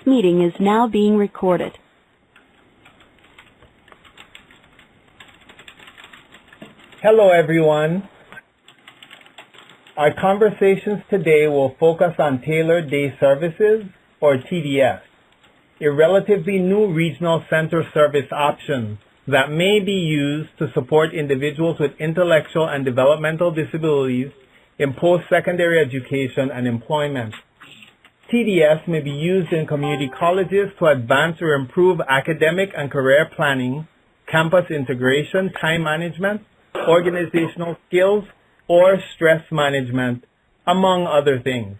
meeting is now being recorded. Hello, everyone. Our conversations today will focus on Tailored Day Services, or TDS, a relatively new regional center service option that may be used to support individuals with intellectual and developmental disabilities in post-secondary education and employment. TDS may be used in community colleges to advance or improve academic and career planning, campus integration, time management, organizational skills, or stress management, among other things.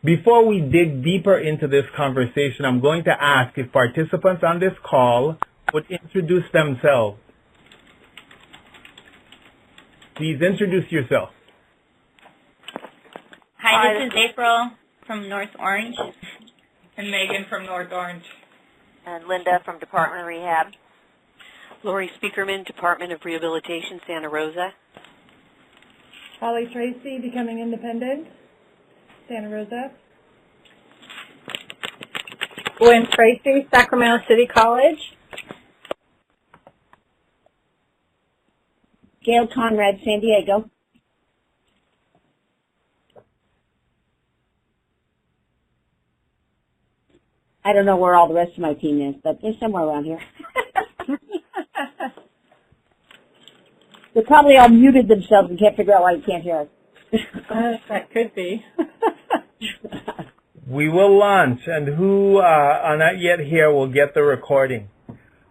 Before we dig deeper into this conversation, I'm going to ask if participants on this call would introduce themselves. Please introduce yourself. Hi, this is April from North Orange. And Megan from North Orange. And Linda from Department of Rehab. Lori Speakerman, Department of Rehabilitation, Santa Rosa. Holly Tracy, Becoming Independent, Santa Rosa. Gwen Tracy, Sacramento City College. Gail Conrad, San Diego. I don't know where all the rest of my team is, but they're somewhere around here. They probably all muted themselves and can't figure out why you can't hear us. That could be. We will launch, and who are not yet here will get the recording.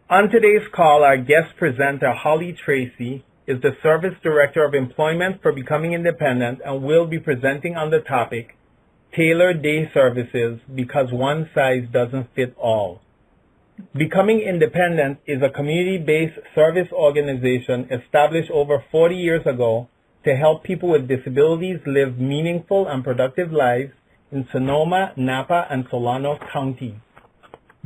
On today's call, our guest presenter, Holly Tracy, is the Service Director of Employment for Becoming Independent and will be presenting on the topic, Tailored Day Services, because one size doesn't fit all. Becoming Independent is a community-based service organization established over 40 years ago to help people with disabilities live meaningful and productive lives in Sonoma, Napa, and Solano counties.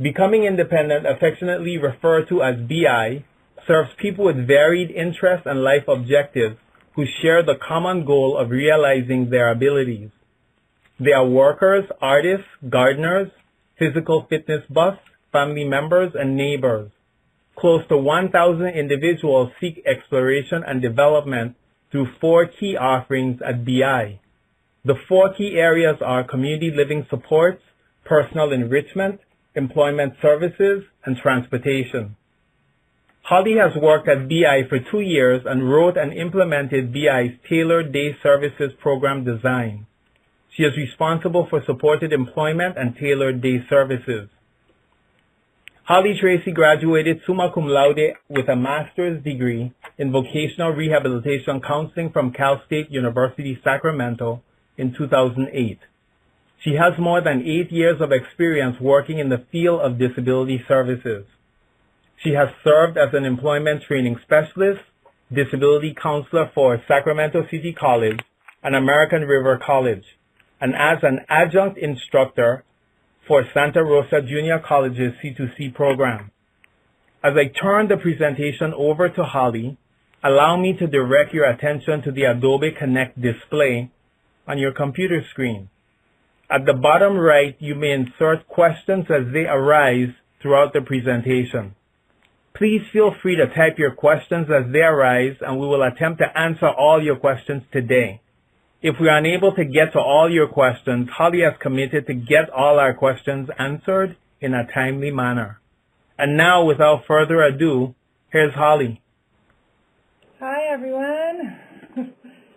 Becoming Independent, affectionately referred to as BI, serves people with varied interests and life objectives who share the common goal of realizing their abilities. They are workers, artists, gardeners, physical fitness buffs, family members, and neighbors. Close to 1,000 individuals seek exploration and development through 4 key offerings at BI. The 4 key areas are community living supports, personal enrichment, employment services, and transportation. Holly has worked at BI for 2 years and wrote and implemented BI's Tailored Day Services program design. She is responsible for supported employment and tailored day services. Holly Tracy graduated summa cum laude with a master's degree in vocational rehabilitation counseling from Cal State University, Sacramento in 2008. She has more than 8 years of experience working in the field of disability services. She has served as an employment training specialist, disability counselor for Sacramento City College and American River College, and as an adjunct instructor for Santa Rosa Junior College's C2C program. As I turn the presentation over to Holly, allow me to direct your attention to the Adobe Connect display on your computer screen. At the bottom right, you may insert questions as they arise throughout the presentation. Please feel free to type your questions as they arise, and we will attempt to answer all your questions today. If we are unable to get to all your questions, Holly has committed to get all our questions answered in a timely manner. And now, without further ado, here's Holly. Hi, everyone.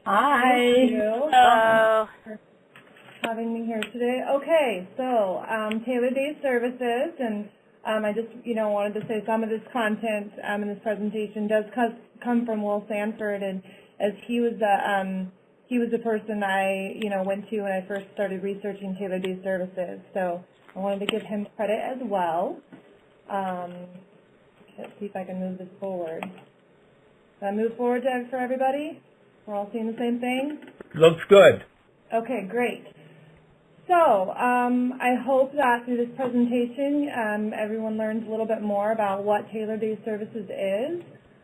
Hi. Thank you Hello. for having me here today. Okay, so Tailored Day Services, and I just, wanted to say some of this content in this presentation does come from Will Sanford, and as he was the person I, went to when I first started researching Tailored Day Services. So I wanted to give him credit as well. Let's see if I can move this forward. Can I move forward for everybody? We're all seeing the same thing? Looks good. Okay, great. So I hope that through this presentation, everyone learns a little bit more about what Tailored Day Services is,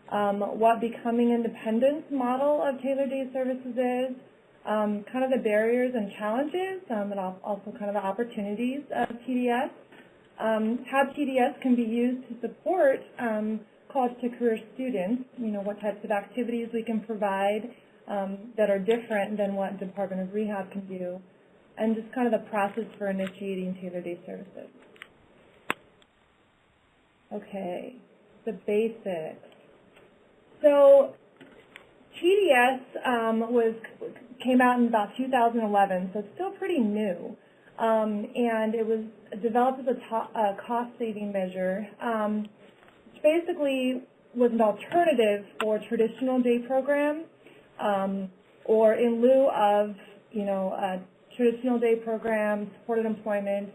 what Becoming Independent's model of Tailored Day Services is, kind of the barriers and challenges, and also kind of the opportunities of TDS, how TDS can be used to support college to career students, what types of activities we can provide that are different than what Department of Rehab can do, and just kind of the process for initiating tailored day services. Okay, the basics. So TDS came out in about 2011, so it's still pretty new. And it was developed as a cost-saving measure, which basically was an alternative for traditional day program, or in lieu of, a traditional day program, supported employment,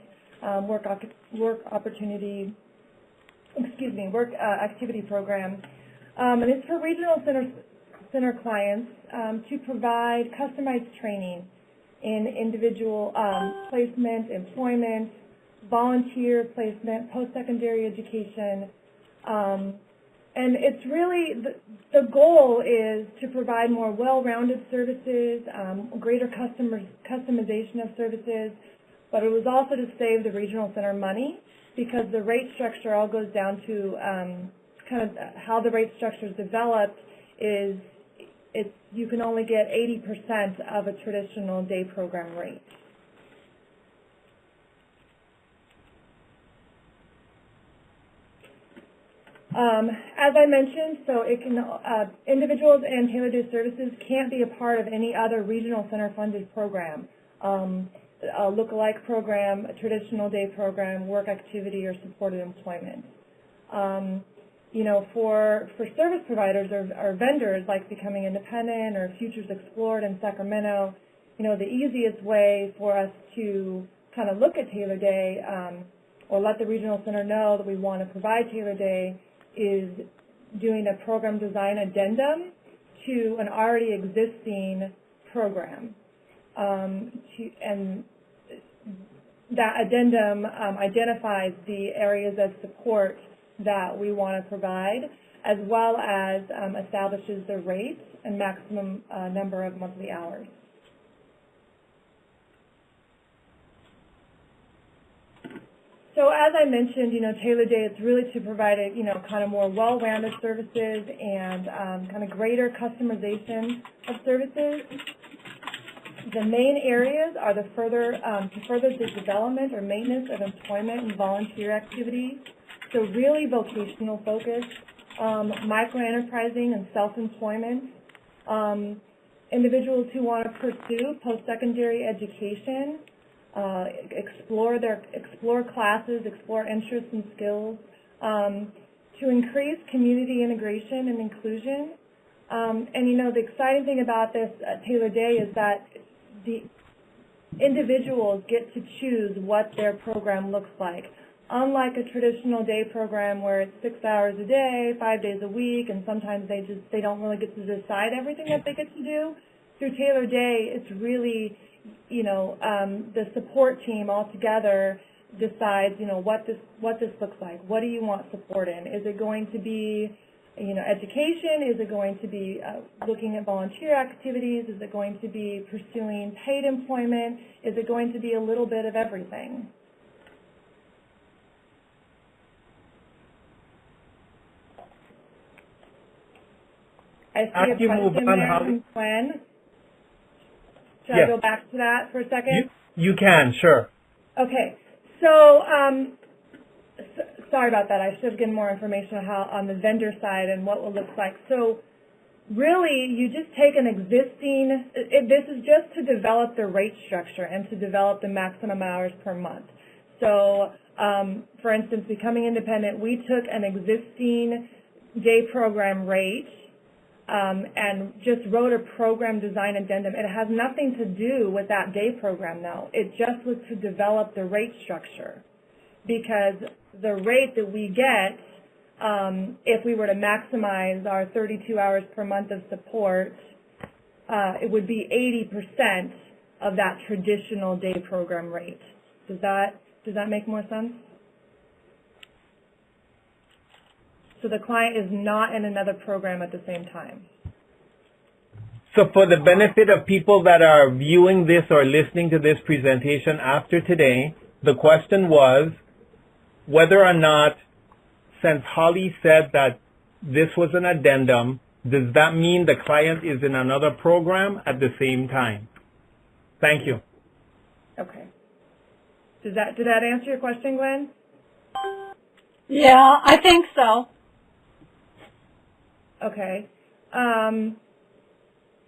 work activity program. And it's for regional center clients to provide customized training in individual placement, employment, volunteer placement, post-secondary education. And it's really, the goal is to provide more well-rounded services, greater customization of services, but it was also to save the regional center money, because the rate structure all goes down to kind of how the rate structure is developed is you can only get 80% of a traditional day program rate. As I mentioned, so it can individuals and tailored day services can't be a part of any other regional center funded program. A look-alike program, a traditional day program, work activity, or supported employment. For service providers or vendors like Becoming Independent or Futures Explored in Sacramento, the easiest way for us to kind of look at Taylor Day or let the regional center know that we want to provide Taylor Day is doing a program design addendum to an already existing program. And that addendum identifies the areas of support that we want to provide, as well as establishes the rates and maximum number of monthly hours. So as I mentioned, Taylor Day is really to provide kind of more well-rounded services and kind of greater customization of services. The main areas are to further the development or maintenance of employment and volunteer activities. So really vocational focus, micro-enterprising and self-employment, individuals who want to pursue post-secondary education, explore classes, explore interests and skills, to increase community integration and inclusion. And the exciting thing about this Taylor Day is that the individuals get to choose what their program looks like. Unlike a traditional day program where it's 6 hours a day, 5 days a week, and sometimes they don't really get to decide everything that they get to do, through Taylor Day, it's really, the support team all together decides, what this looks like. What do you want support in? Is it going to be, education? Is it going to be looking at volunteer activities? Is it going to be pursuing paid employment? Is it going to be a little bit of everything? I see a question there from Glenn. Should I go back to that for a second? You can, sure. Okay. So, sorry about that. I should have given more information on the vendor side and what it looks like. So, really, you just take an existing, this is just to develop the rate structure and to develop the maximum hours per month. So, for instance, Becoming Independent, we took an existing day program rate and just wrote a program design addendum. It has nothing to do with that day program, though. It just was to develop the rate structure, because the rate that we get, if we were to maximize our 32 hours per month of support, it would be 80% of that traditional day program rate. Does that make more sense? So the client is not in another program at the same time. So for the benefit of people that are viewing this or listening to this presentation after today, the question was, whether or not, since Holly said that this was an addendum, does that mean the client is in another program at the same time? Thank you. Okay. Did that answer your question, Gwen? Yeah, I think so. Okay.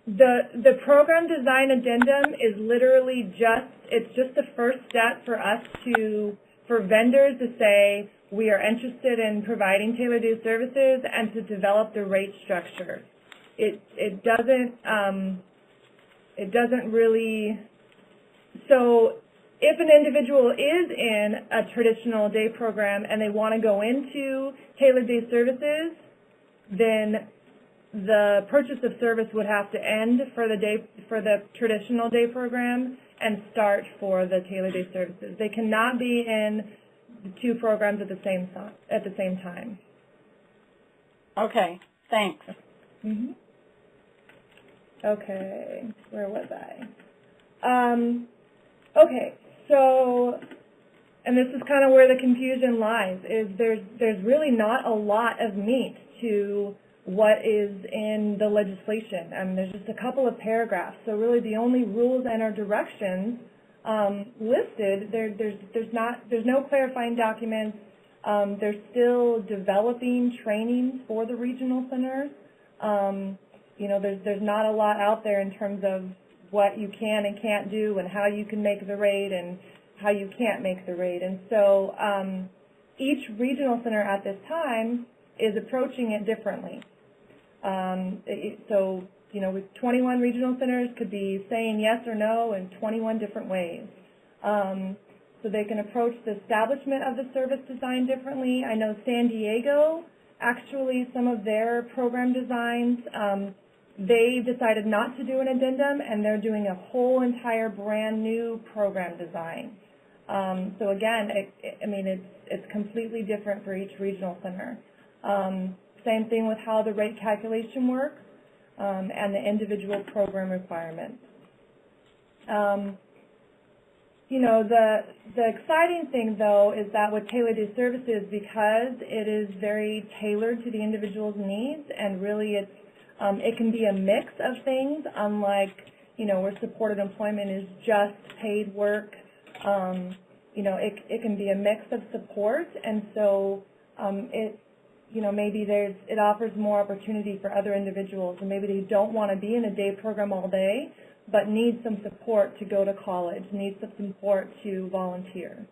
The program design addendum is literally it's just the first step for us for vendors to say we are interested in providing tailored due services and to develop the rate structure. It doesn't really, so if an individual is in a traditional day program and they want to go into tailored day services, then the purchase of service would have to end for the traditional day program and start for the tailored day services. They cannot be in the two programs at the same time. Okay, thanks. Mm-hmm. Okay, where was I? Okay, so, and this is kind of where the confusion lies, is there's really not a lot of meat to what is in the legislation. There's just a couple of paragraphs. So really the only rules and or directions listed, there's no clarifying documents. They're still developing training for the regional centers. You know, there's not a lot out there in terms of what you can and can't do and how you can make the rate and how you can't make the rate. And so each regional center at this time is approaching it differently. So, you know, with 21 regional centers could be saying yes or no in 21 different ways. So they can approach the establishment of the service design differently. I know San Diego, actually some of their program designs, they decided not to do an addendum and they're doing a whole entire brand new program design. So again, it's completely different for each regional center. Same thing with how the rate calculation works and the individual program requirements. You know, the exciting thing, though, is that with tailored due services, because it is very tailored to the individual's needs, and really it can be a mix of things, unlike, you know, where supported employment is just paid work. You know, it can be a mix of support, and so you know, maybe it offers more opportunity for other individuals, and maybe they don't want to be in a day program all day, but need some support to go to college, need some support to volunteer.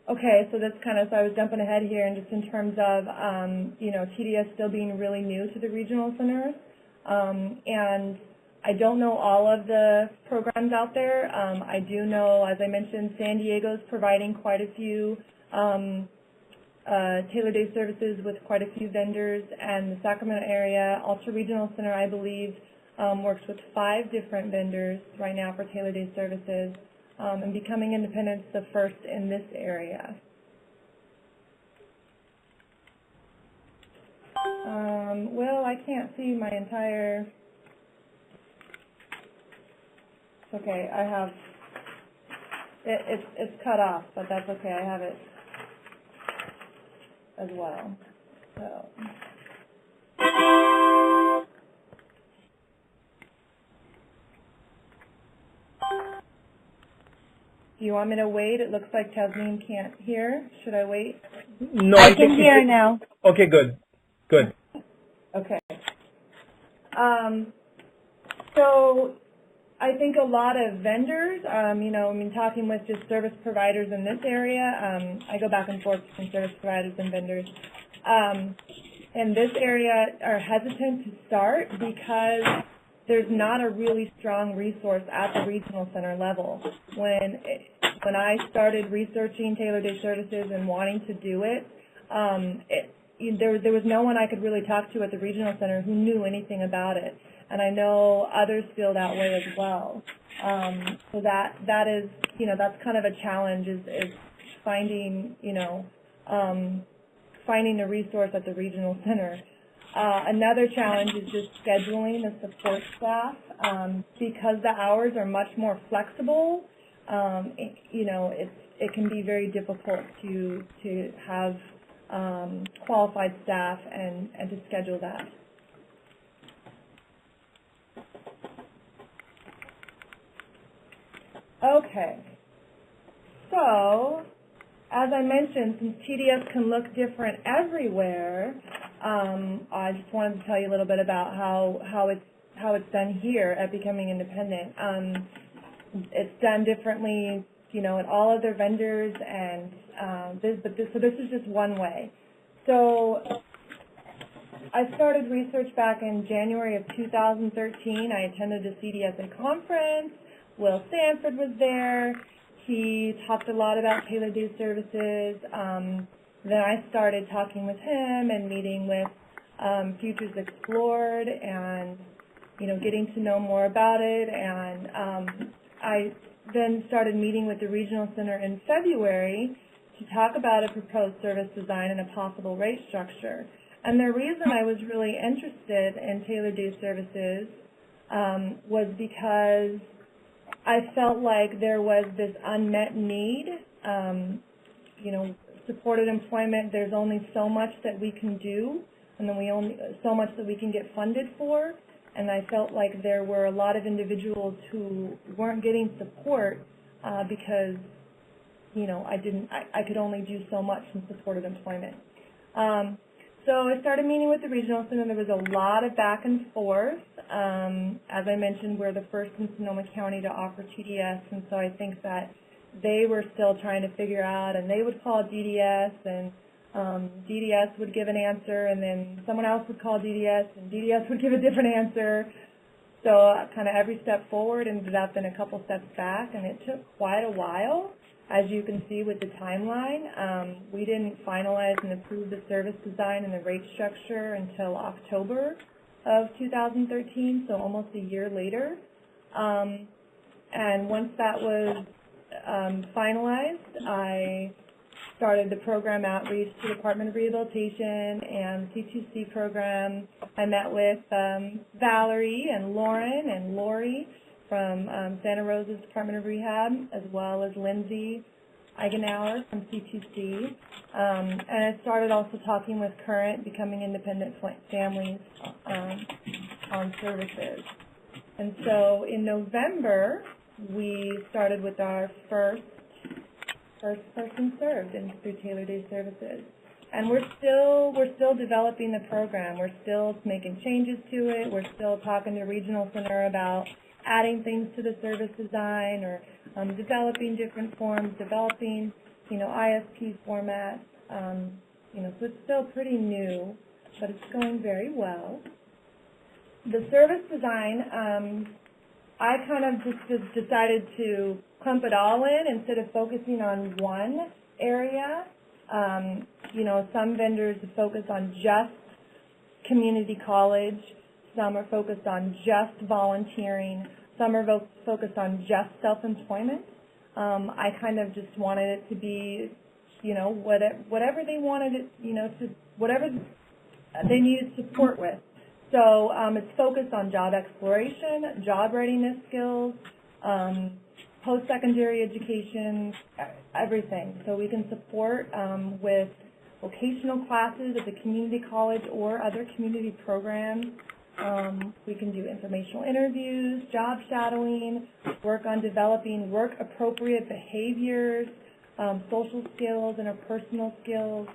Okay, so that's kind of, so I was jumping ahead here, and just in terms of, you know, TDS still being really new to the regional centers, and I don't know all of the programs out there. I do know, as I mentioned, San Diego's providing quite a few tailored day services with quite a few vendors, and the Sacramento area, Ultra Regional Center, I believe, works with 5 different vendors right now for tailored day services, and Becoming Independent is the first in this area. Well, I can't see my entire... Okay, I have, it's cut off, but that's okay, I have it as well, so. Do you want me to wait? It looks like Tasneem can't hear. Should I wait? No, I can hear now. Okay, good. Good. Okay. So I think a lot of vendors, you know, I mean, talking with just service providers in this area, I go back and forth between service providers and vendors, in this area are hesitant to start because there's not a really strong resource at the regional center level. When I started researching tailored day services and wanting to do it, there was no one I could really talk to at the regional center who knew anything about it. And I know others feel that way as well. So that is, you know, that's kind of a challenge, is finding, you know, finding a resource at the regional center. Another challenge is just scheduling the support staff. Because the hours are much more flexible, it can be very difficult to have qualified staff and to schedule that. Okay, so as I mentioned, since TDS can look different everywhere, I just wanted to tell you a little bit about how it's done here at Becoming Independent. It's done differently, at all other vendors, and so this is just one way. So I started research back in January of 2013. I attended a CDSA conference. Will Sanford was there. He talked a lot about tailored day services. Then I started talking with him and meeting with Futures Explored and, getting to know more about it. And I then started meeting with the Regional Center in February to talk about a proposed service design and a possible rate structure. And the reason I was really interested in tailored day services was because I felt like there was this unmet need. Supported employment, there's only so much that we can do, and then so much that we can get funded for. And I felt like there were a lot of individuals who weren't getting support because, I could only do so much in supported employment. So I started meeting with the Regional Center. There was a lot of back and forth. As I mentioned, we're the first in Sonoma County to offer TDS, and so I think that they were still trying to figure out, and they would call DDS, and DDS would give an answer, and then someone else would call DDS, and DDS would give a different answer. So kind of every step forward ended up in a couple steps back, and it took quite a while. As you can see with the timeline, we didn't finalize and approve the service design and the rate structure until October of 2013, so almost a year later. And once that was finalized, I started the program outreach to the Department of Rehabilitation and C2C program. I met with Valerie and Lauren and Lori from Santa Rosa's Department of Rehab, as well as Lindsay Eigenauer from C2C. And I started also talking with current Becoming Independent families on services. And so in November, we started with our first person served through tailored day services. And we're still developing the program. We're still making changes to it. We're still talking to Regional Center about adding things to the service design, or developing different forms, developing, ISP formats. So it's still pretty new, but it's going very well. The service design, I kind of just decided to clump it all in instead of focusing on one area. Some vendors focus on just community college. Some are focused on just volunteering. Some are focused on just self-employment. I kind of just wanted it to be, whatever they wanted it, whatever they needed support with. So it's focused on job exploration, job readiness skills, post-secondary education, everything. So we can support with vocational classes at the community college or other community programs. We can do informational interviews, job shadowing, work on developing work-appropriate behaviors, social skills, interpersonal skills,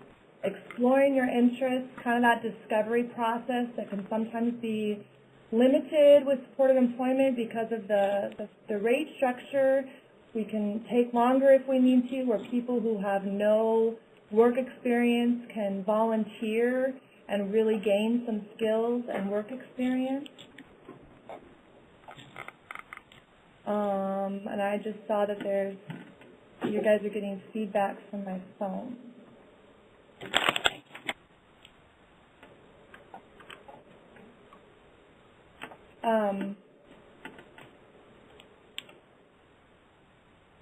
exploring your interests, kind of that discovery process that can sometimes be limited with supported employment because of the rate structure. We can take longer if we need to, where people who have no work experience can volunteer and really gain some skills and work experience. And I just saw that you guys are getting feedback from my phone.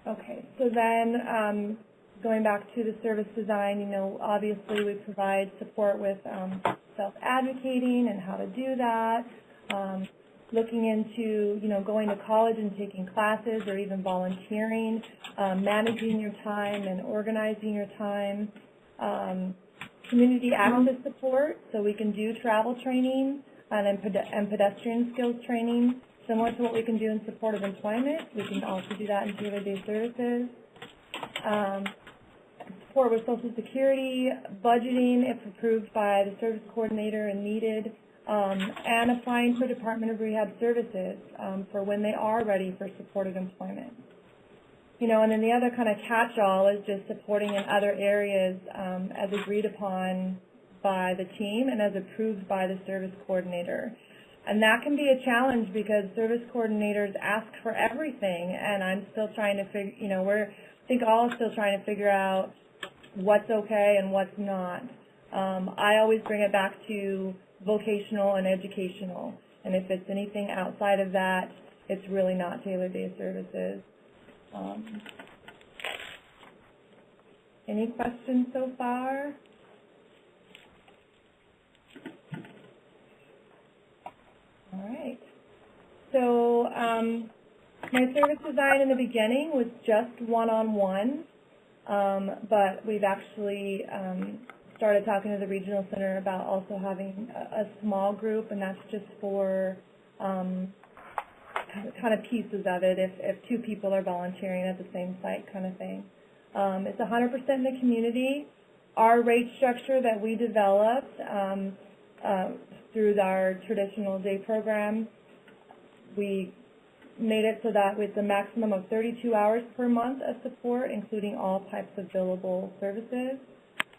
Okay, so then going back to the service design, obviously we provide support with self-advocating and how to do that, looking into, going to college and taking classes or even volunteering, managing your time and organizing your time, community access support, so we can do travel training and pedestrian skills training, similar to what we can do in support of employment. We can also do that in Taylor Day Services. Support with Social Security, budgeting if approved by the service coordinator and needed, and applying for Department of Rehab Services for when they are ready for supported employment. And then the other kind of catch-all is just supporting in other areas as agreed upon by the team and as approved by the service coordinator. And that can be a challenge because service coordinators ask for everything, and I'm still trying to figure, I think all are still trying to figure out what's okay and what's not. I always bring it back to vocational and educational, and if it's anything outside of that, it's really not Taylor Day Services. Any questions so far? All right. So my service design in the beginning was just one-on-one, but we've actually started talking to the regional center about also having a small group, and that's just for kind of pieces of it if two people are volunteering at the same site kind of thing. It's 100% in the community. Our rate structure that we developed through our traditional day program, we made it so that with the maximum of 32 hours per month of support, including all types of billable services.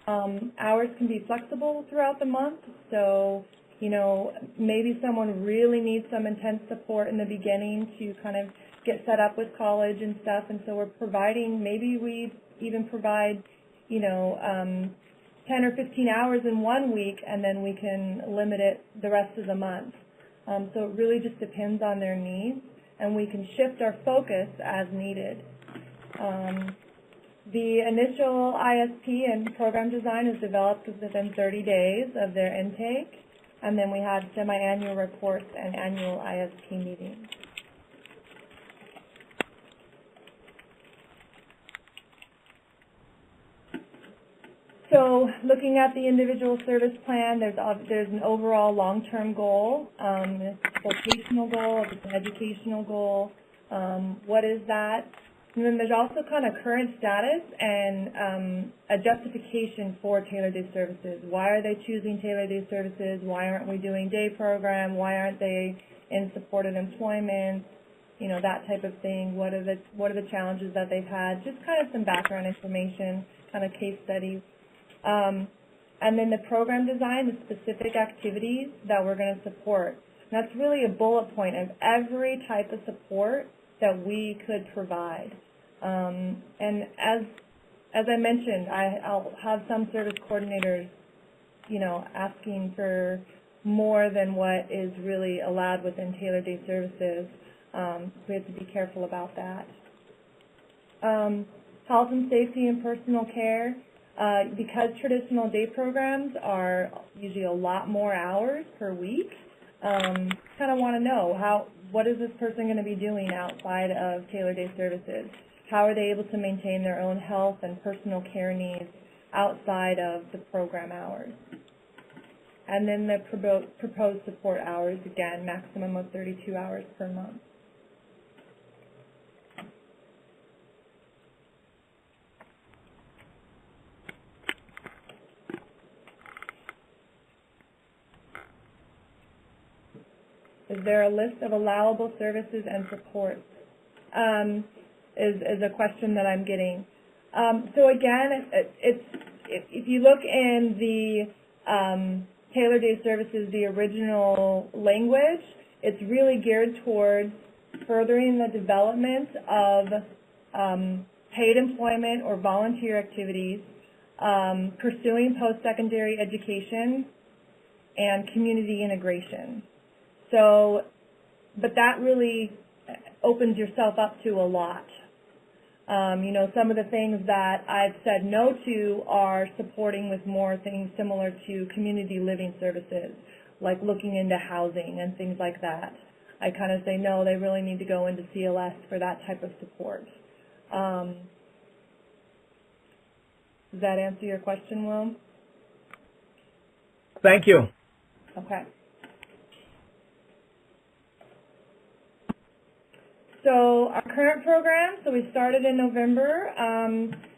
Hours can be flexible throughout the month, so maybe someone really needs some intense support in the beginning to kind of get set up with college and stuff, and so we're providing, maybe we even provide, 10 or 15 hours in 1 week, and then we can limit it the rest of the month. So it really just depends on their needs, and we can shift our focus as needed. The initial ISP and program design is developed within 30 days of their intake, and then we have semi-annual reports and annual ISP meetings. So looking at the individual service plan, there's an overall long-term goal, it's a vocational goal, it's an educational goal. What is that? And then there's also kind of current status and a justification for Taylor Day Services. Why are they choosing Taylor Day Services? Why aren't we doing day program? Why aren't they in supported employment? That type of thing. What are the challenges that they've had? Just kind of some background information, kind of case studies. And then the program design, the specific activities that we're going to support. And that's really a bullet point of every type of support that we could provide. And as I mentioned, I'll have some service coordinators, asking for more than what is really allowed within Taylor Day Services. We have to be careful about that. Health and safety and personal care. Because traditional day programs are usually a lot more hours per week, kind of want to know what is this person going to be doing outside of Taylor Day Services? How are they able to maintain their own health and personal care needs outside of the program hours? And then the proposed support hours, again, maximum of 32 hours per month. Is there a list of allowable services and supports? Is a question that I'm getting. So again, if you look in the Taylor Day Services, the original language, it's really geared towards furthering the development of paid employment or volunteer activities, pursuing post-secondary education, and community integration. So, but that really opens yourself up to a lot. You know, some of the things that I've said no to are supporting with more things similar to community living services, like looking into housing and things like that. I kind of say no, they really need to go into CLS for that type of support. Does that answer your question, Will? Thank you. Okay. So our current program, so we started in November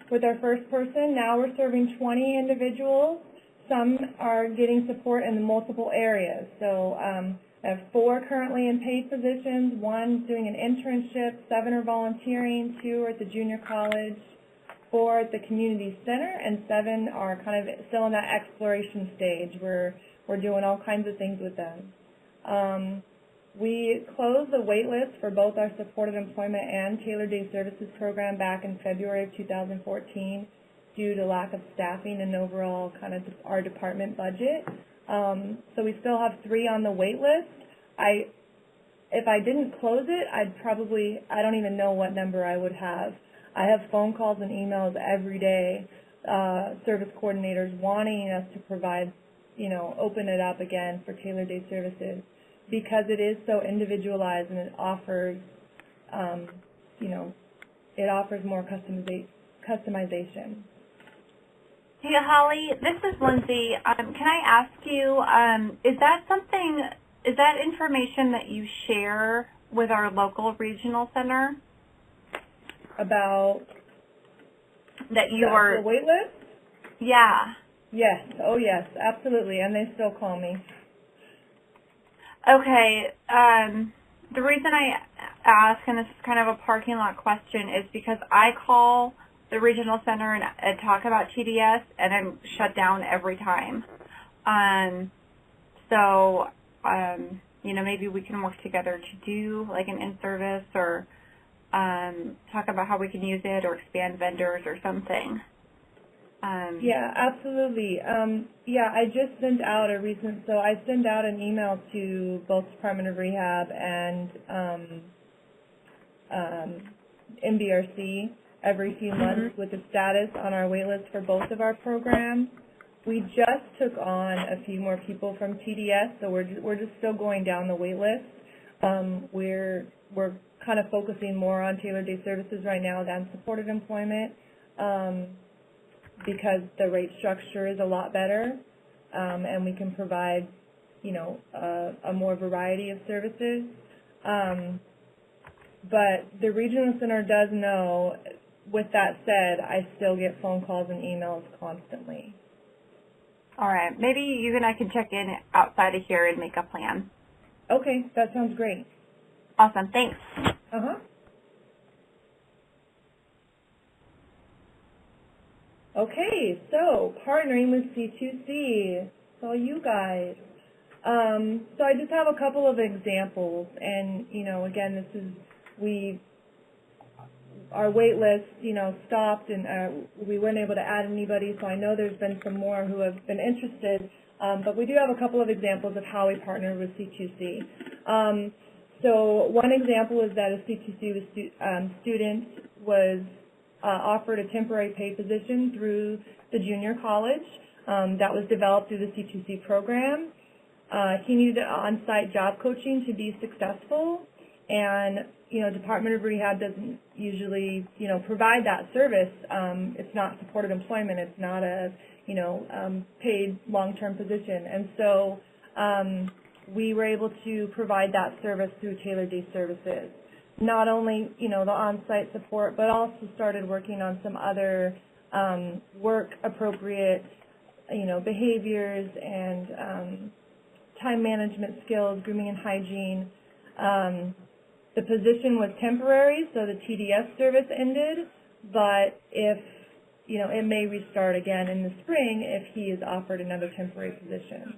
with our first person. Now we're serving 20 individuals. Some are getting support in multiple areas. So I have 4 currently in paid positions, 1 doing an internship, 7 are volunteering, 2 are at the junior college, 4 at the community center, and 7 are kind of still in that exploration stage where we're doing all kinds of things with them. We closed the wait list for both our supported employment and tailored day services program back in February of 2014 due to lack of staffing and overall kind of our department budget. So we still have 3 on the wait list. If I didn't close it, I don't even know what number I would have. I have phone calls and emails every day, service coordinators wanting us to provide, you know, open it up again for tailored day services because it is so individualized and it offers, you know, it offers more customization. Hey, Holly, this is Lindsay. Can I ask you, is that information that you share with our local regional center? About that you are the wait list? Yeah. Yes. Oh, yes. Absolutely. And they still call me. Okay. The reason I ask, and this is kind of a parking lot question, is because I call the regional center and talk about TDS, and I'm shut down every time. So, you know, maybe we can work together to do like an in-service or talk about how we can use it or expand vendors or something. Yeah, absolutely. Yeah, I just sent out so I sent out an email to both Department of Rehab and MBRC every few months with the status on our wait list for both of our programs. We just took on a few more people from TDS, so we're just still going down the wait list. We're kind of focusing more on tailored day services right now than supported employment because the rate structure is a lot better and we can provide, you know, a more variety of services. But the regional center does know. With that said, I still get phone calls and emails constantly. All right. Maybe you and I can check in outside of here and make a plan. Okay, that sounds great. Awesome. Thanks. Uh-huh. Okay, so partnering with C2C. It's all you guys. So I just have a couple of examples, and, you know, again, this is, our wait list, you know, stopped and we weren't able to add anybody, so I know there's been some more who have been interested, but we do have a couple of examples of how we partnered with C2C. So one example is that a C2C student was offered a temporary pay position through the junior college that was developed through the C2C program. He needed on-site job coaching to be successful, and you know, Department of Rehab doesn't usually, you know, provide that service. It's not supported employment. It's not a, you know, paid long-term position. And so we were able to provide that service through tailored day services. Not only, you know, the on-site support, but also started working on some other work-appropriate, you know, behaviors and time management skills, grooming and hygiene. The position was temporary, so the TDS service ended, but if, you know, it may restart again in the spring if he is offered another temporary position.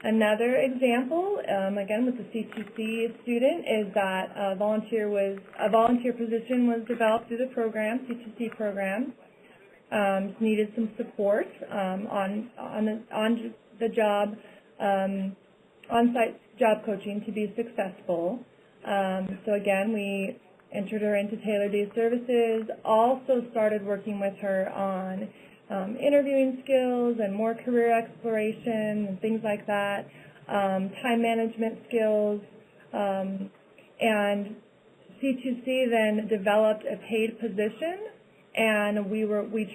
Another example, again with the C2C student, is that a volunteer position was developed through the program, C2C program. Needed some support on the job on-site job coaching to be successful. So again, we entered her into Tailored Day Services, also started working with her on interviewing skills and more career exploration and things like that, time management skills, and C2C then developed a paid position, and we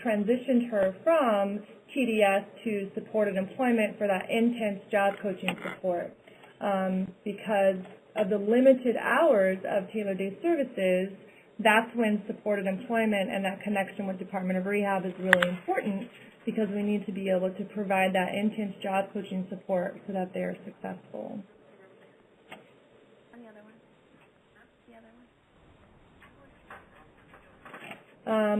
transitioned her from TDS to supported employment for that intense job coaching support. Because of the limited hours of Tailored Day Services, that's when supported employment and that connection with Department of Rehab is really important, because we need to be able to provide that intense job coaching support so that they are successful.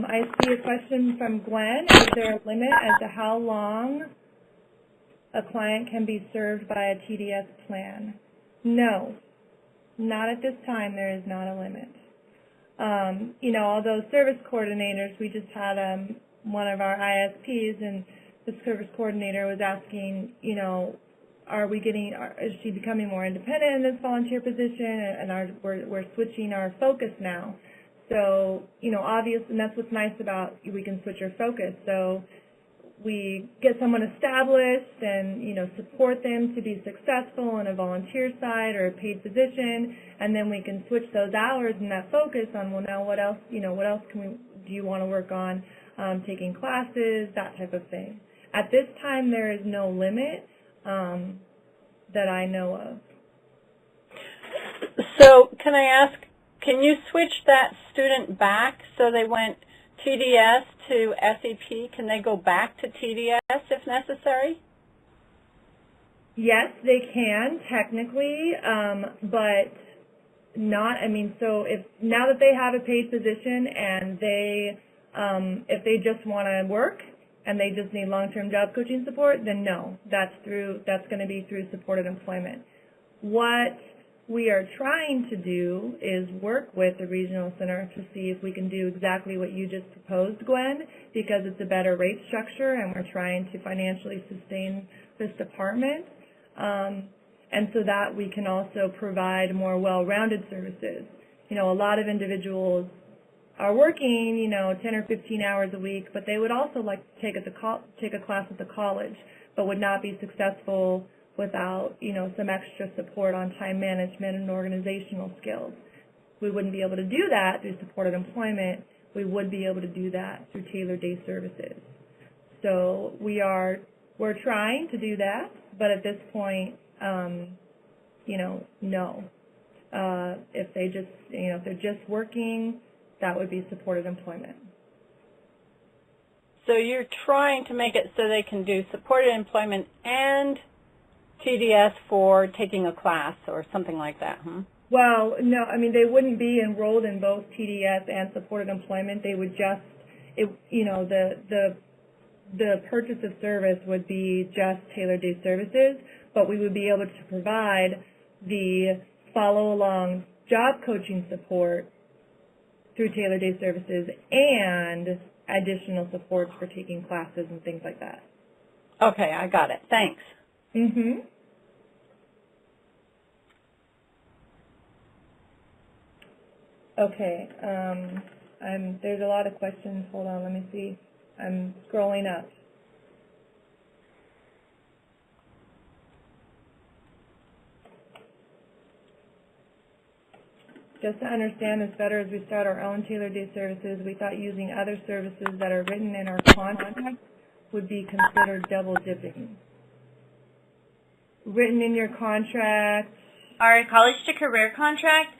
I see a question from Glenn. Is there a limit as to how long a client can be served by a TDS plan? No, not at this time. There is not a limit. You know, although service coordinators, we just had one of our ISPs, and the service coordinator was asking, you know, is she becoming more independent in this volunteer position? And we're switching our focus now. So, you know, obviously, and that's what's nice about we can switch our focus. So we get someone established and, you know, support them to be successful on a volunteer side or a paid position, and then we can switch those hours and that focus on, well, now what else, you know, what else do you want to work on, taking classes, that type of thing. At this time, there is no limit that I know of. So can I ask, can you switch that student back so they went TDS to SEP? Can they go back to TDS if necessary? Yes, they can technically, but not. I mean, so if now that they have a paid position and they, if they just want to work and they just need long-term job coaching support, then no, that's going to be through supported employment. What we are trying to do is work with the regional center to see if we can do exactly what you just proposed, Gwen, because it's a better rate structure and we're trying to financially sustain this department, and so that we can also provide more well-rounded services. You know, a lot of individuals are working, you know, 10 or 15 hours a week, but they would also like to take a class at the college, but would not be successful without, you know, some extra support on time management and organizational skills. We wouldn't be able to do that through supported employment. We would be able to do that through Tailored Day Services. So we're trying to do that, but at this point, you know, no. If they just, you know, if they're just working, that would be supported employment. So you're trying to make it so they can do supported employment and TDS for taking a class or something like that, huh? Well, no, I mean, they wouldn't be enrolled in both TDS and supported employment. They would just, you know, the purchase of service would be just Tailored Day Services, but we would be able to provide the follow-along job coaching support through Tailored Day Services and additional supports for taking classes and things like that. Okay, I got it. Thanks. Mm-hmm. Okay, there's a lot of questions. Hold on, let me see. I'm scrolling up. Just to understand this better, as we start our own Tailored Day Services, we thought using other services that are written in our contract would be considered double dipping. Written in your contract? Our college to career contract,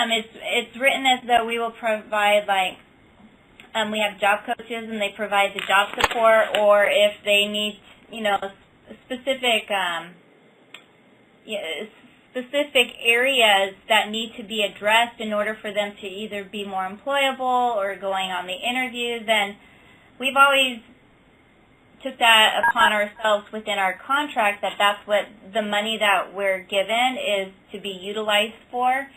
it's written as though we will provide, like, we have job coaches and they provide the job support, or if they need, you know, specific areas that need to be addressed in order for them to either be more employable or going on the interview, then we've always took that upon ourselves within our contract, that's what the money that we're given is to be utilized for.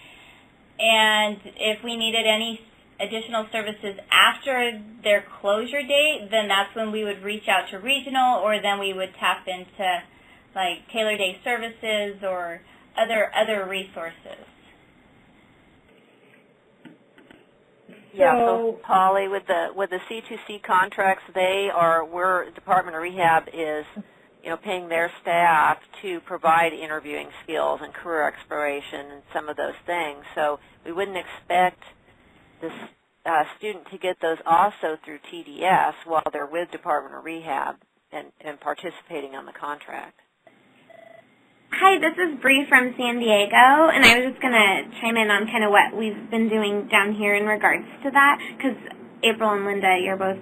And if we needed any additional services after their closure date, then that's when we would reach out to regional, or then we would tap into like Taylor Day services or other resources? Yeah, so Holly, with the C2C contracts, we're Department of Rehab is, paying their staff to provide interviewing skills and career exploration and some of those things. So we wouldn't expect this student to get those also through TDS while they're with Department of Rehab and participating on the contract. Hi, this is Bree from San Diego, and I was just going to chime in on kind of what we've been doing down here in regards to that, because April and Linda, you're both,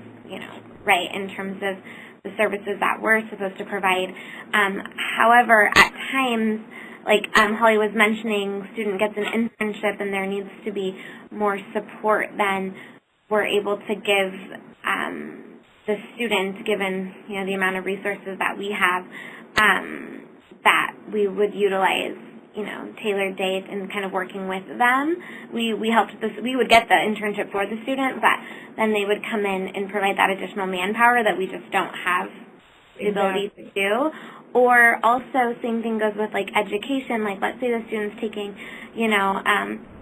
right in terms of the services that we're supposed to provide. However, at times, like Holly was mentioning, student gets an internship and there needs to be more support than we're able to give the student, given, the amount of resources that we have, that we would utilize, tailored dates and kind of working with them. We helped we would get the internship for the student, but then they would come in and provide that additional manpower that we just don't have the ability to do. Or also, same thing goes with like education. Like, let's say the student's taking,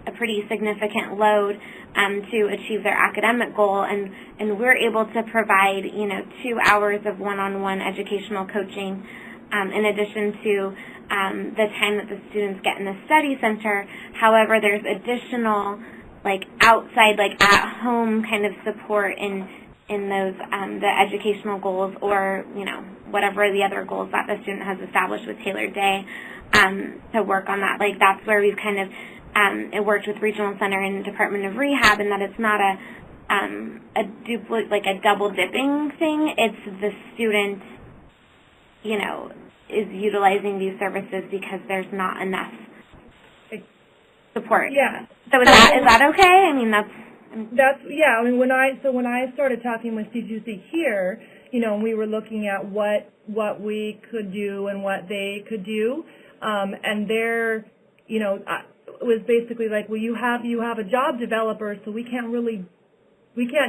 a pretty significant load to achieve their academic goal, and we're able to provide, 2 hours of one-on-one educational coaching in addition to the time that the students get in the study center. However, there's additional, like, outside, like, at-home kind of support in those, the educational goals or, whatever the other goals that the student has established with Tailored Day to work on that. Like, that's where we've kind of it worked with Regional Center and Department of Rehab, in that it's not a double dipping thing. It's the student, is utilizing these services because there's not enough support. Yeah. So is that okay? I mean, that's yeah. I mean, when I started talking with C2C here, and we were looking at what we could do and what they could do, and there, it was basically like, well, you have a job developer, so we can't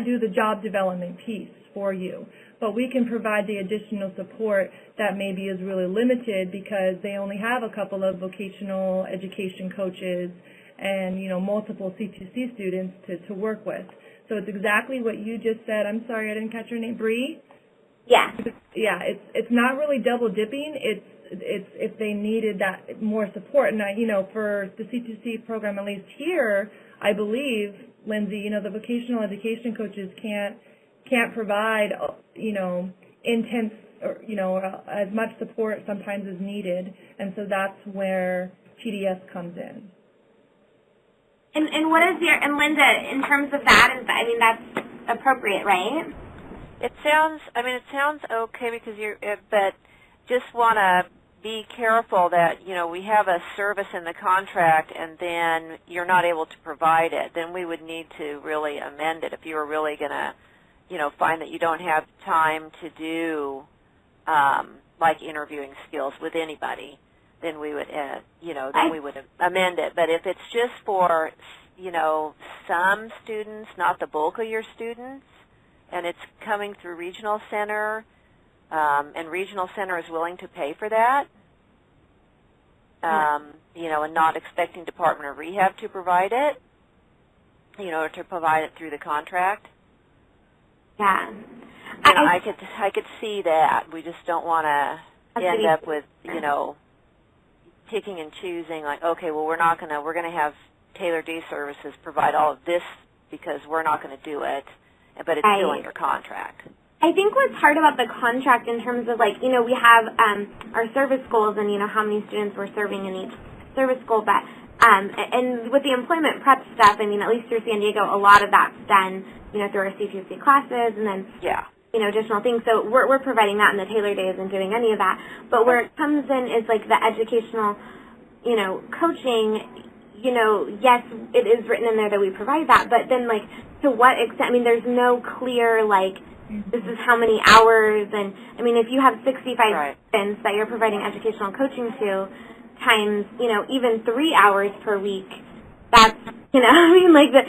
do the job development piece for you, but we can provide the additional support that maybe is really limited because they only have a couple of vocational education coaches and, multiple C2C students to work with. So it's exactly what you just said. I'm sorry, I didn't catch your name. Bree? Yeah. Yeah, it's not really double dipping. It's if they needed that more support. And for the C2C program, at least here, I believe, Lindsay, the vocational education coaches can't provide, intense or, as much support sometimes is needed, and so that's where TDS comes in. And what is and Linda, in terms of that, that's appropriate, right? It sounds okay because but just want to be careful that, we have a service in the contract and then you're not able to provide it. Then we would need to really amend it if you were really going to, find that you don't have time to do, like interviewing skills with anybody. Then we would, then we would amend it. But if it's just for, some students, not the bulk of your students, and it's coming through Regional Center, and Regional Center is willing to pay for that, and not expecting Department of Rehab to provide it, or to provide it through the contract. Yeah. I could see that. We just don't want to end up with, picking and choosing, like, okay, well, we're going to have Tailored Day services provide all of this because we're not going to do it, but it's still under contract. I think what's hard about the contract in terms of, like, we have our service goals and, how many students we're serving in each service goal, but and with the employment prep stuff, at least through San Diego, a lot of that's done, through our C2C classes and then, additional things. So we're providing that, and the Tailored Day isn't doing any of that. But where it comes in is, like, the educational, coaching, yes, it is written in there that we provide that, but then, like, to what extent? There's no clear, like, this is how many hours, and, if you have 65 students that you're providing educational coaching to times, even 3 hours per week, that's, like the...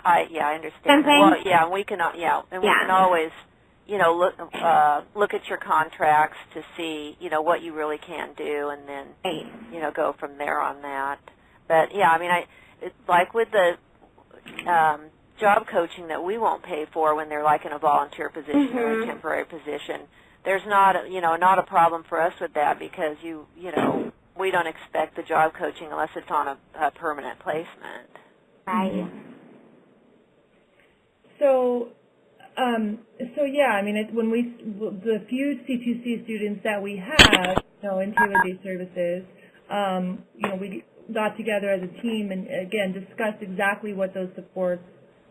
I understand. Well, and we can, we can always, look at your contracts to see, what you really can do, and then, go from there on that. But yeah, I mean, it's like with the job coaching that we won't pay for when they're like in a volunteer position or a temporary position. There's not, not a problem for us with that because we don't expect the job coaching unless it's on a permanent placement. Right. So yeah, I mean, when the few C2C students that we have, in tailor-based services, we got together as a team and again discussed exactly what those supports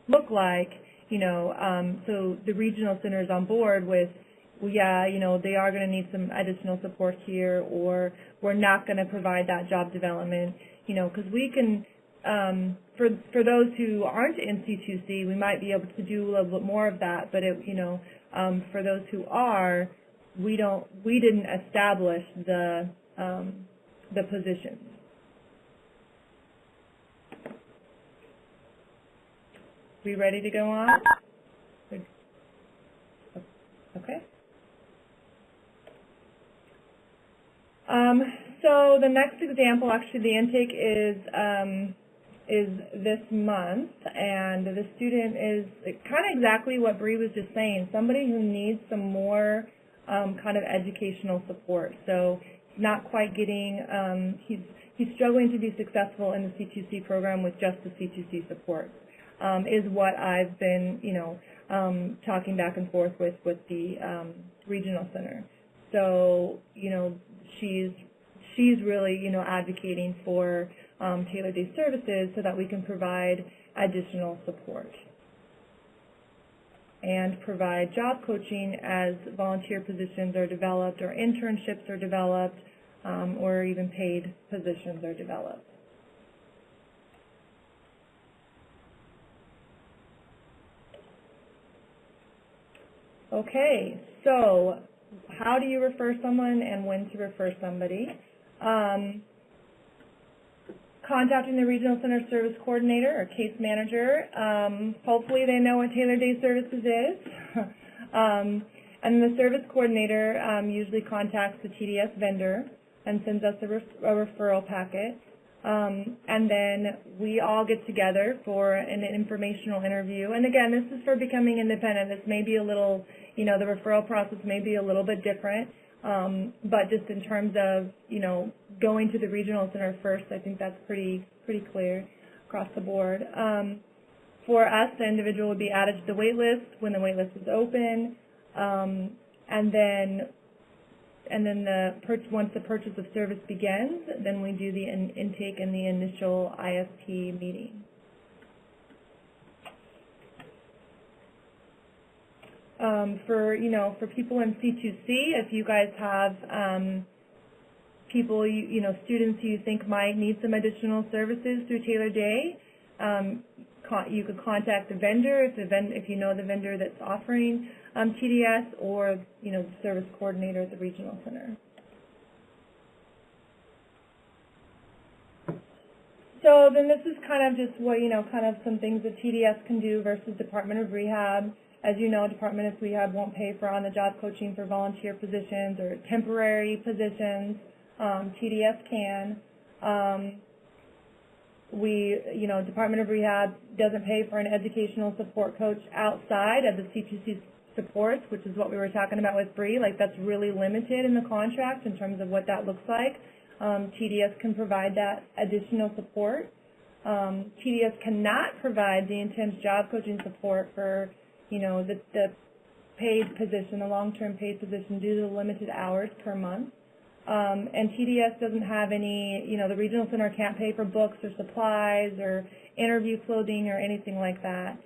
look like. So the regional center is on board with, they are going to need some additional support here, or we're not going to provide that job development, because we can. For those who aren't in C2C, we might be able to do a little bit more of that. But for those who are, we didn't establish the positions. We ready to go on? Okay. So the next example, actually, the intake is this month, and the student is kind of exactly what Bree was just saying, somebody who needs some more kind of educational support. So not quite getting, he's struggling to be successful in the C2C program with just the C2C support, is what I've been, talking back and forth with the regional center. So, she's really, advocating for tailor-day services so that we can provide additional support and provide job coaching as volunteer positions are developed or internships are developed or even paid positions are developed. Okay, so how do you refer someone and when to refer somebody? Contacting the Regional Center Service Coordinator or Case Manager. Hopefully they know what Tailor Day Services is. And the Service Coordinator usually contacts the TDS vendor and sends us a referral packet. And then we all get together for an informational interview. And again, this is for becoming independent. This may be a little, the referral process may be a little bit different. But just in terms of, going to the regional center first, I think that's pretty clear across the board. For us, the individual would be added to the wait list when the wait list is open, and then once the purchase of service begins, then we do the intake and the initial ISP meeting. For people in C2C, if you guys have people, students who you think might need some additional services through Tailor Day, you could contact the vendor if you know the vendor that's offering TDS, or the service coordinator at the regional center. So then this is kind of just what kind of some things that TDS can do versus Department of Rehab. As you know, Department of Rehab won't pay for on-the-job coaching for volunteer positions or temporary positions. TDS can. Department of Rehab doesn't pay for an educational support coach outside of the C2C supports, which is what we were talking about with Bree. Like, that's really limited in the contract in terms of what that looks like. TDS can provide that additional support. TDS cannot provide the intense job coaching support for the paid position, the long-term paid position, due to the limited hours per month. And TDS doesn't have any, the regional center can't pay for books or supplies or interview clothing or anything like that,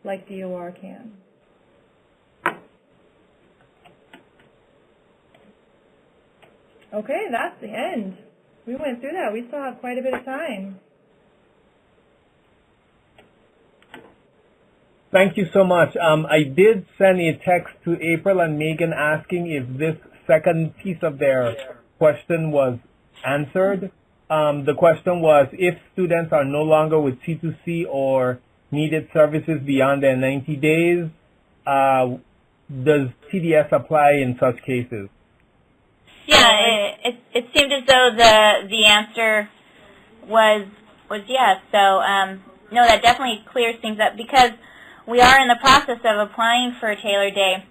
like DOR can. Okay, that's the end. We went through that. We still have quite a bit of time. Thank you so much. I did send a text to April and Megan asking if this second piece of their question was answered. The question was, if students are no longer with C2C or needed services beyond their 90 days, does TDS apply in such cases? Yeah, it seemed as though the answer was yes. So no, that definitely clears things up because we are in the process of applying for a Taylor Day,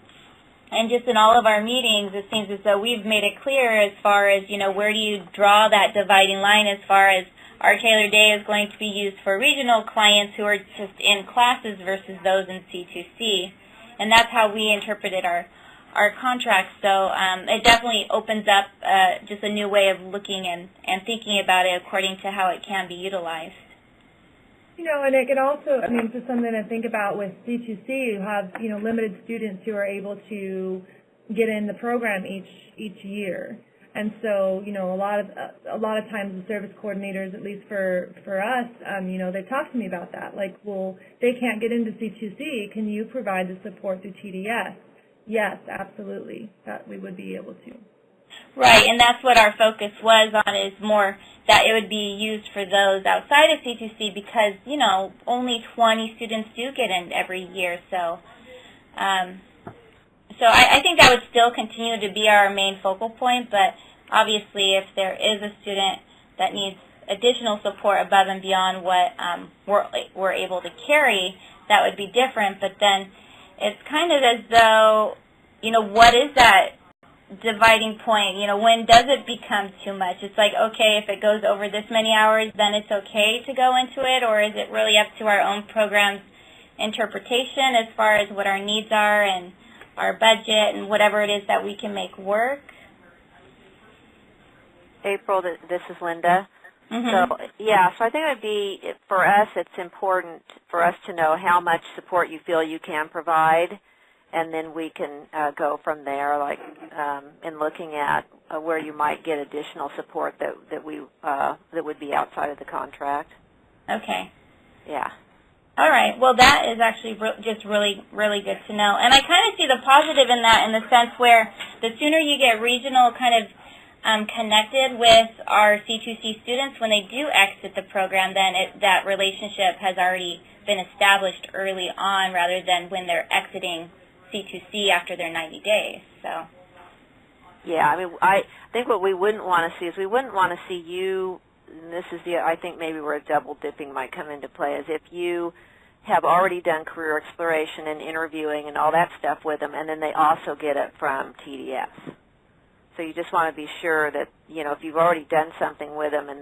and just in all of our meetings, it seems as though we've made it clear as far as where do you draw that dividing line as far as our Taylor Day is going to be used for regional clients who are just in classes versus those in C2C, and that's how we interpreted our contract. So it definitely opens up just a new way of looking and thinking about it according to how it can be utilized. And it can also, just something to think about with C2C, you have, limited students who are able to get in the program each year. And so, a lot of times the service coordinators, at least for us, they've talked to me about that. Like, well, they can't get into C2C. Can you provide the support through TDS? Yes, absolutely. That we would be able to. Right, and that's what our focus was on, is more that it would be used for those outside of C2C because, only 20 students do get in every year. So I think that would still continue to be our main focal point, but obviously if there is a student that needs additional support above and beyond what we're able to carry, that would be different. But then it's kind of as though, what is that dividing point? When does it become too much? It's like, okay, if it goes over this many hours, then it's okay to go into it, or is it really up to our own program's interpretation as far as what our needs are and our budget and whatever it is that we can make work? April, this is Linda. Mm-hmm. So, yeah, so I think it would be, for us, it's important for us to know how much support you feel you can provide, and then we can go from there, like in looking at where you might get additional support that would be outside of the contract. Okay. Yeah. All right. Well, that is actually just really, really good to know. And I kind of see the positive in that, in the sense where the sooner you get regional kind of connected with our C2C students when they do exit the program, then that relationship has already been established early on, rather than when they're exiting C2C after their 90 days. So. Yeah, I think what we wouldn't want to see is we wouldn't want to see you, and this is I think maybe where double dipping might come into play, is if you have already done career exploration and interviewing and all that stuff with them, and then they also get it from TDS. So you just want to be sure that, if you've already done something with them and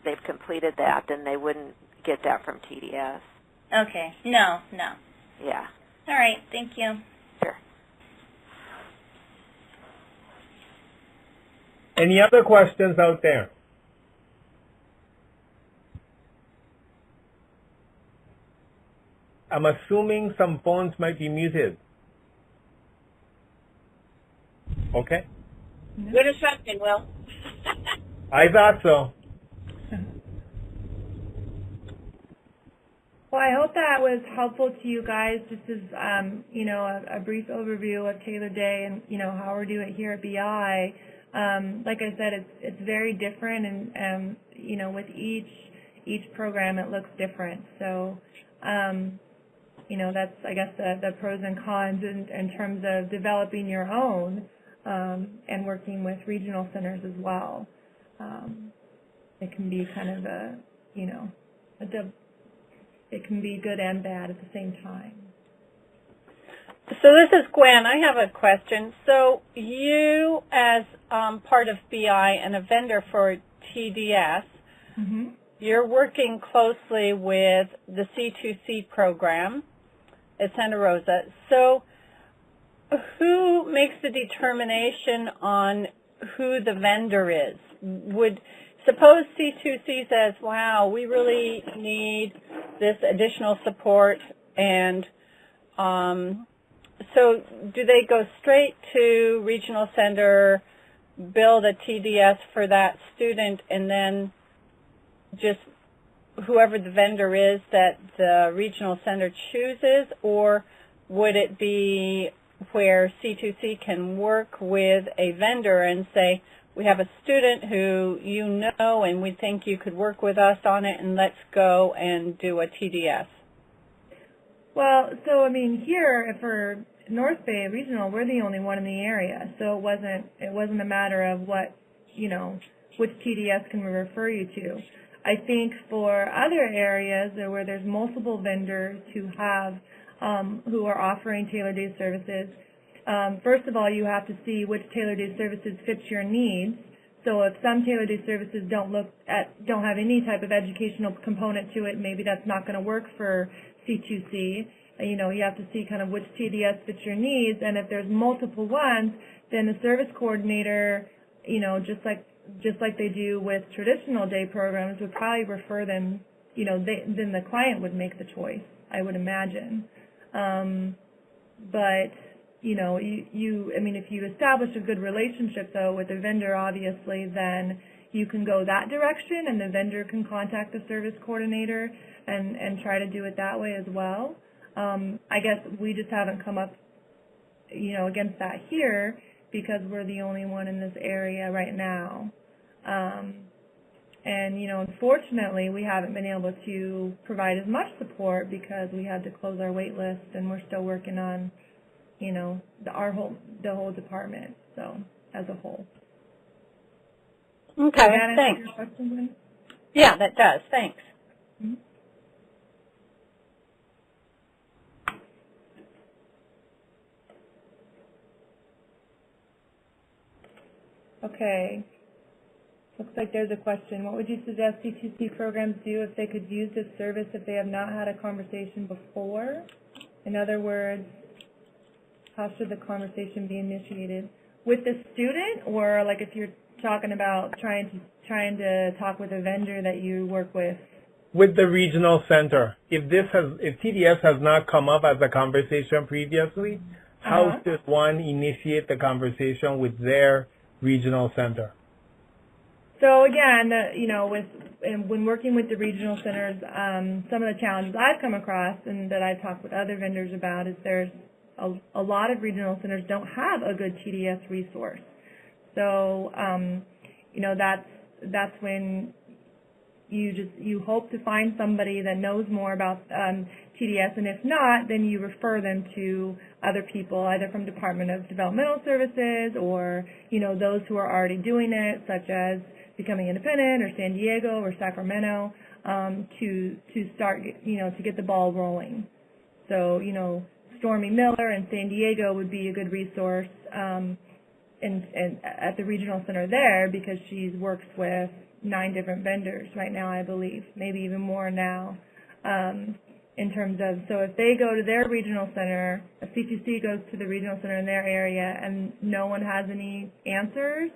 they've completed that, then they wouldn't get that from TDS. Okay. No. Yeah. All right. Thank you. Sure. Any other questions out there? I'm assuming some phones might be muted. Okay. Good assumption, Will. I thought so. Well, I hope that was helpful to you guys. This is, a brief overview of Taylor Day and, how we're doing it here at BI. Like I said, it's very different, and with each program it looks different. So, that's, I guess, the pros and cons in terms of developing your own and working with regional centers as well. It can be kind of it can be good and bad at the same time. So this is Gwen. I have a question. So you, as part of BI and a vendor for TDS, mm-hmm. You're working closely with the C2C program at Santa Rosa. So who makes the determination on who the vendor is? Suppose C2C says, wow, we really need this additional support, and so do they go straight to regional center, build a TDS for that student, and then just whoever the vendor is that the regional center chooses, or would it be where C2C can work with a vendor and say, we have a student who you know and we think you could work with us on it, and let's go and do a TDS? Well, so here, if we're North Bay Regional, we're the only one in the area, so it wasn't a matter of what, which TDS can we refer you to. I think for other areas where there's multiple vendors who are offering Taylor Day services, first of all, you have to see which Taylor Day services fits your needs. So if some Taylor Day services don't have any type of educational component to it, maybe that's not going to work for C2C. You have to see kind of which TDS fits your needs, and if there's multiple ones, then the service coordinator, just like they do with traditional day programs, would probably refer them. Then the client would make the choice, I would imagine. But if you establish a good relationship though with the vendor, obviously, then you can go that direction, and the vendor can contact the service coordinator and try to do it that way as well. I guess we just haven't come up, against that here because we're the only one in this area right now. Unfortunately, we haven't been able to provide as much support because we had to close our wait list, and we're still working on, the whole department, so as a whole. Okay, thanks. Your question, Gwen? Yeah, that does. Thanks. Mm-hmm. Okay. Looks like there's a question. What would you suggest C2C programs do if they could use this service if they have not had a conversation before? In other words, how should the conversation be initiated? With the student, or like if you're talking about trying to talk with a vendor that you work with? With the regional center. If TDS has not come up as a conversation previously, how should one initiate the conversation with their regional center? So again, when working with the regional centers, some of the challenges I've come across and that I've talked with other vendors about is there's a lot of regional centers don't have a good TDS resource. So, that's when you hope to find somebody that knows more about TDS, and if not, then you refer them to other people, either from Department of Developmental Services or, those who are already doing it, such as Becoming Independent or San Diego or Sacramento, to start, to get the ball rolling. So, Stormy Miller in San Diego would be a good resource and at the regional center there, because she works with 9 different vendors right now, I believe, maybe even more now. In terms of, so if they go to their regional center, a C2C goes to the regional center in their area and no one has any answers,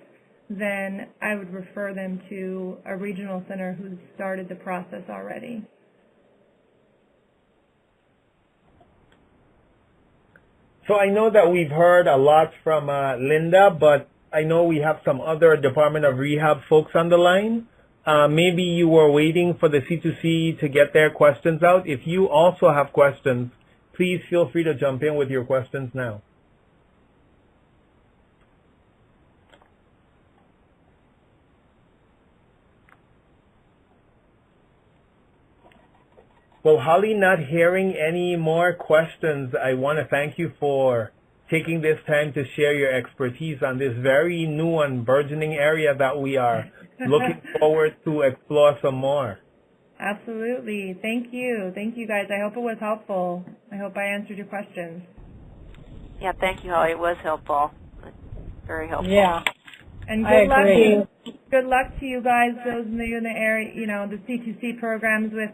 then I would refer them to a regional center who's started the process already. So I know that we've heard a lot from Linda, but I know we have some other Department of Rehab folks on the line. Maybe you were waiting for the C2C to get their questions out. If you also have questions, please feel free to jump in with your questions now. Well, Holly, not hearing any more questions, I want to thank you for taking this time to share your expertise on this very new and burgeoning area that we are looking forward to explore some more. Absolutely. Thank you. Thank you, guys. I hope it was helpful. I hope I answered your questions. Yeah, thank you, Holly. It was helpful. Very helpful. Yeah. And good luck to you guys, those of you in the area, the C2C programs with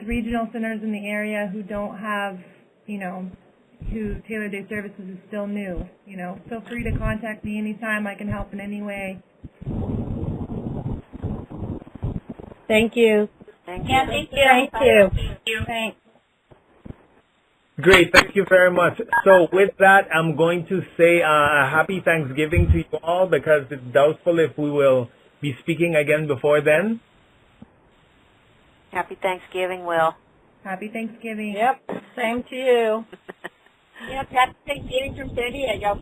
regional centers in the area who don't have, who Taylor Day Services is still new. Feel free to contact me anytime. I can help in any way. Thank you. Thank you. Thank you. Thanks. Great. Thank you very much. So with that, I'm going to say a happy Thanksgiving to you all, because it's doubtful if we will be speaking again before then. Happy Thanksgiving, Will. Happy Thanksgiving. Yep. Same to you. Yep. Happy Thanksgiving from San Diego.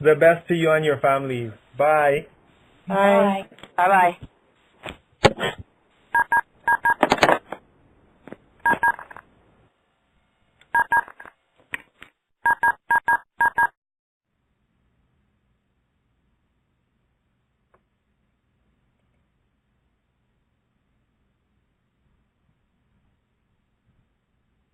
The best to you and your families. Bye. Bye. Bye-bye.